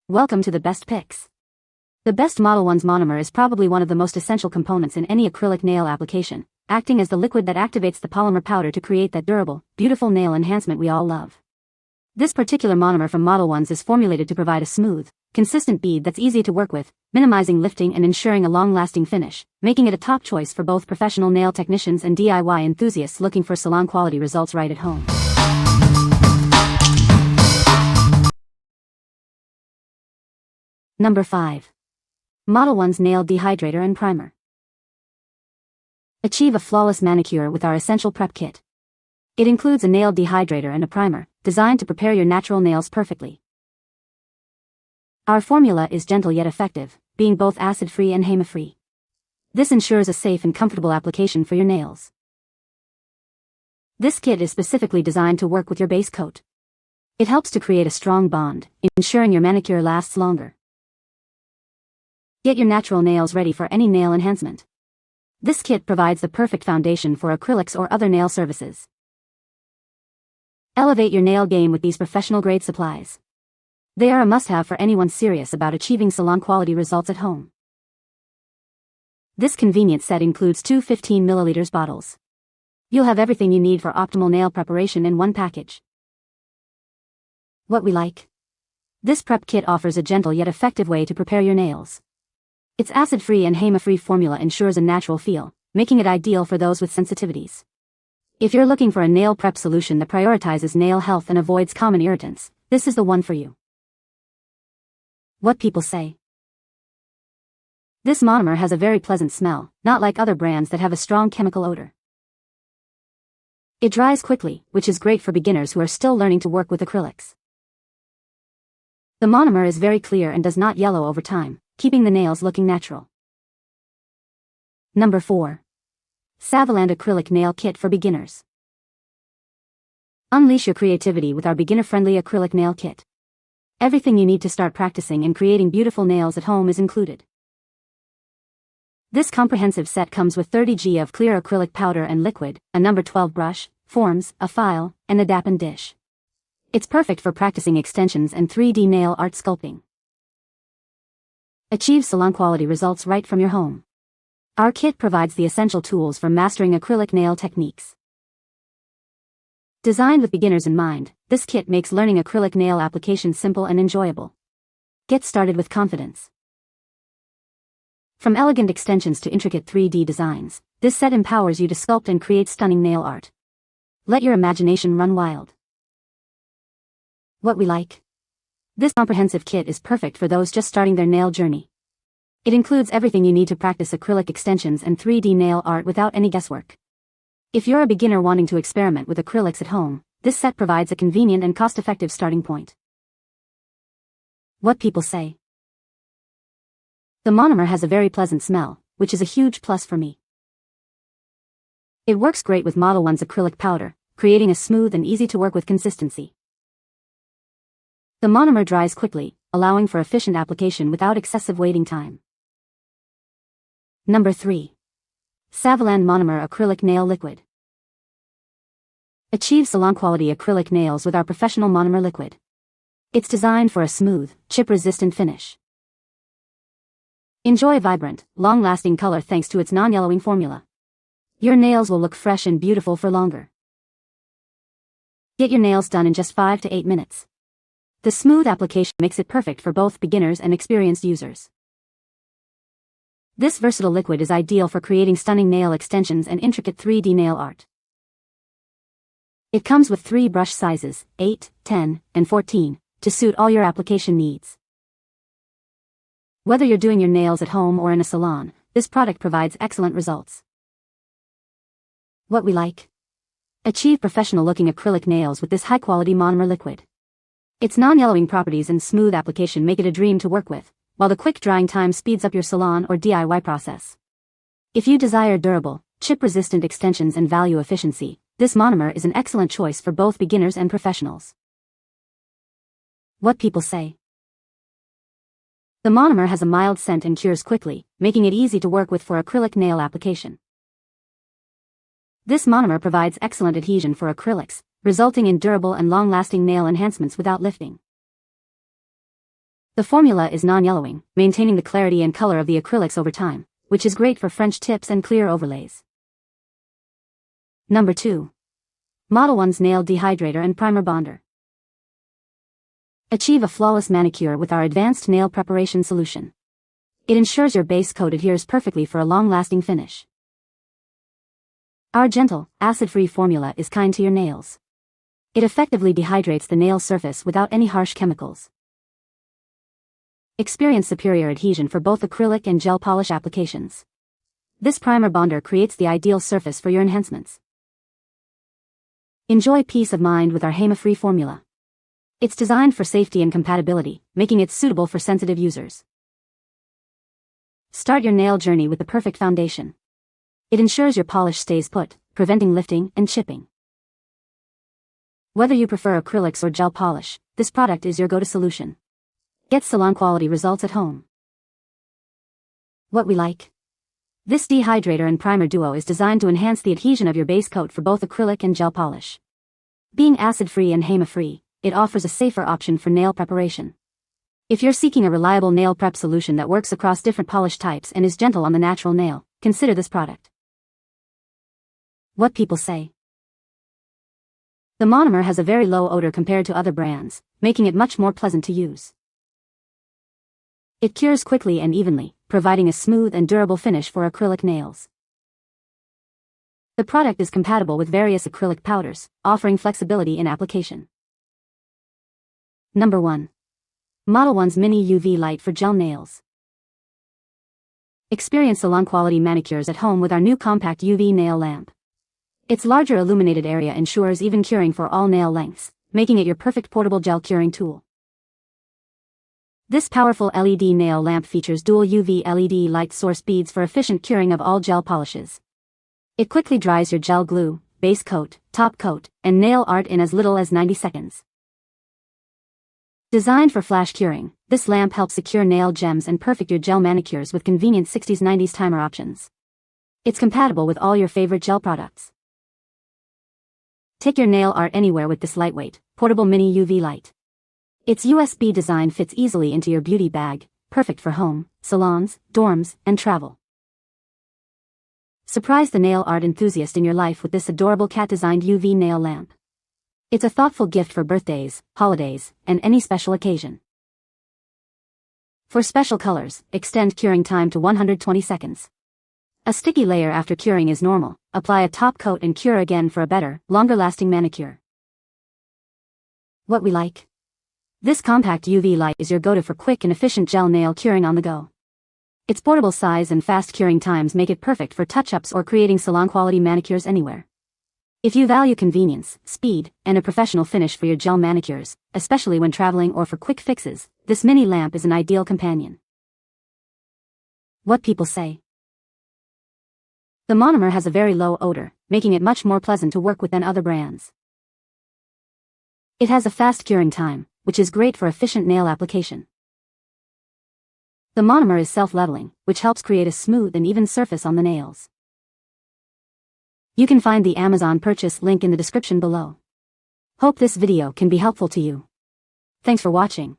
Welcome to the best picks. The best Modelones Monomer is probably one of the most essential components in any acrylic nail application, acting as the liquid that activates the polymer powder to create that durable, beautiful nail enhancement we all love. This particular monomer from Modelones is formulated to provide a smooth, consistent bead that's easy to work with, minimizing lifting and ensuring a long-lasting finish, making it a top choice for both professional nail technicians and DIY enthusiasts looking for salon-quality results right at home. Number 5. Modelones Nail Dehydrator and Primer. Achieve a flawless manicure with our essential prep kit. It includes a nail dehydrator and a primer, designed to prepare your natural nails perfectly. Our formula is gentle yet effective, being both acid-free and HEMA-free. This ensures a safe and comfortable application for your nails. This kit is specifically designed to work with your base coat. It helps to create a strong bond, ensuring your manicure lasts longer. Get your natural nails ready for any nail enhancement. This kit provides the perfect foundation for acrylics or other nail services. Elevate your nail game with these professional-grade supplies. They are a must-have for anyone serious about achieving salon-quality results at home. This convenient set includes two 15 ml bottles. You'll have everything you need for optimal nail preparation in one package. What we like? This prep kit offers a gentle yet effective way to prepare your nails. Its acid-free and HEMA-free formula ensures a natural feel, making it ideal for those with sensitivities. If you're looking for a nail prep solution that prioritizes nail health and avoids common irritants, this is the one for you. What people say. This monomer has a very pleasant smell, not like other brands that have a strong chemical odor. It dries quickly, which is great for beginners who are still learning to work with acrylics. The monomer is very clear and does not yellow over time, keeping the nails looking natural. Number 4. SAVILAND Acrylic Nail Kit for Beginners. Unleash your creativity with our beginner-friendly acrylic nail kit. Everything you need to start practicing and creating beautiful nails at home is included. This comprehensive set comes with 30 g of clear acrylic powder and liquid, a number 12 brush, forms, a file, and a dap and dish. It's perfect for practicing extensions and 3D nail art sculpting. Achieve salon-quality results right from your home. Our kit provides the essential tools for mastering acrylic nail techniques. Designed with beginners in mind, this kit makes learning acrylic nail application simple and enjoyable. Get started with confidence. From elegant extensions to intricate 3D designs, this set empowers you to sculpt and create stunning nail art. Let your imagination run wild. What we like? This comprehensive kit is perfect for those just starting their nail journey. It includes everything you need to practice acrylic extensions and 3D nail art without any guesswork. If you're a beginner wanting to experiment with acrylics at home, this set provides a convenient and cost-effective starting point. What people say. The monomer has a very pleasant smell, which is a huge plus for me. It works great with Modelones acrylic powder, creating a smooth and easy-to-work-with consistency. The monomer dries quickly, allowing for efficient application without excessive waiting time. Number 3. SAVILAND Monomer Acrylic Nail Liquid. Achieve salon-quality acrylic nails with our professional monomer liquid. It's designed for a smooth, chip-resistant finish. Enjoy vibrant, long-lasting color thanks to its non-yellowing formula. Your nails will look fresh and beautiful for longer. Get your nails done in just 5 to 8 minutes. The smooth application makes it perfect for both beginners and experienced users. This versatile liquid is ideal for creating stunning nail extensions and intricate 3D nail art. It comes with 3 brush sizes, 8, 10, and 14, to suit all your application needs. Whether you're doing your nails at home or in a salon, this product provides excellent results. What we like? Achieve professional-looking acrylic nails with this high-quality monomer liquid. Its non-yellowing properties and smooth application make it a dream to work with, while the quick drying time speeds up your salon or DIY process. If you desire durable, chip-resistant extensions and value efficiency, this monomer is an excellent choice for both beginners and professionals. What people say. The monomer has a mild scent and cures quickly, making it easy to work with for acrylic nail application. This monomer provides excellent adhesion for acrylics, resulting in durable and long-lasting nail enhancements without lifting. The formula is non-yellowing, maintaining the clarity and color of the acrylics over time, which is great for French tips and clear overlays. Number 2. Modelones Nail Dehydrator and Primer Bonder. Achieve a flawless manicure with our advanced nail preparation solution. It ensures your base coat adheres perfectly for a long-lasting finish. Our gentle, acid-free formula is kind to your nails. It effectively dehydrates the nail surface without any harsh chemicals. Experience superior adhesion for both acrylic and gel polish applications. This primer bonder creates the ideal surface for your enhancements. Enjoy peace of mind with our HEMA-free formula. It's designed for safety and compatibility, making it suitable for sensitive users. Start your nail journey with the perfect foundation. It ensures your polish stays put, preventing lifting and chipping. Whether you prefer acrylics or gel polish, this product is your go-to solution. Get salon-quality results at home. What we like. This dehydrator and primer duo is designed to enhance the adhesion of your base coat for both acrylic and gel polish. Being acid-free and HEMA-free, it offers a safer option for nail preparation. If you're seeking a reliable nail prep solution that works across different polish types and is gentle on the natural nail, consider this product. What people say. The monomer has a very low odor compared to other brands, making it much more pleasant to use. It cures quickly and evenly, providing a smooth and durable finish for acrylic nails. The product is compatible with various acrylic powders, offering flexibility in application. Number 1. Modelones Mini UV Light for Gel Nails. Experience salon-quality manicures at home with our new compact UV nail lamp. Its larger illuminated area ensures even curing for all nail lengths, making it your perfect portable gel curing tool. This powerful LED nail lamp features dual UV LED light source beads for efficient curing of all gel polishes. It quickly dries your gel glue, base coat, top coat, and nail art in as little as 90 seconds. Designed for flash curing, this lamp helps secure nail gems and perfect your gel manicures with convenient 60s-90s timer options. It's compatible with all your favorite gel products. Take your nail art anywhere with this lightweight, portable mini UV light. Its USB design fits easily into your beauty bag, perfect for home, salons, dorms, and travel. Surprise the nail art enthusiast in your life with this adorable cat-designed UV nail lamp. It's a thoughtful gift for birthdays, holidays, and any special occasion. For special colors, extend curing time to 120 seconds. A sticky layer after curing is normal. Apply a top coat and cure again for a better, longer-lasting manicure. What we like. This compact UV light is your go-to for quick and efficient gel nail curing on the go. Its portable size and fast curing times make it perfect for touch-ups or creating salon-quality manicures anywhere. If you value convenience, speed, and a professional finish for your gel manicures, especially when traveling or for quick fixes, this mini lamp is an ideal companion. What people say. The monomer has a very low odor, making it much more pleasant to work with than other brands. It has a fast curing time, which is great for efficient nail application. The monomer is self-leveling, which helps create a smooth and even surface on the nails. You can find the Amazon purchase link in the description below. Hope this video can be helpful to you. Thanks for watching.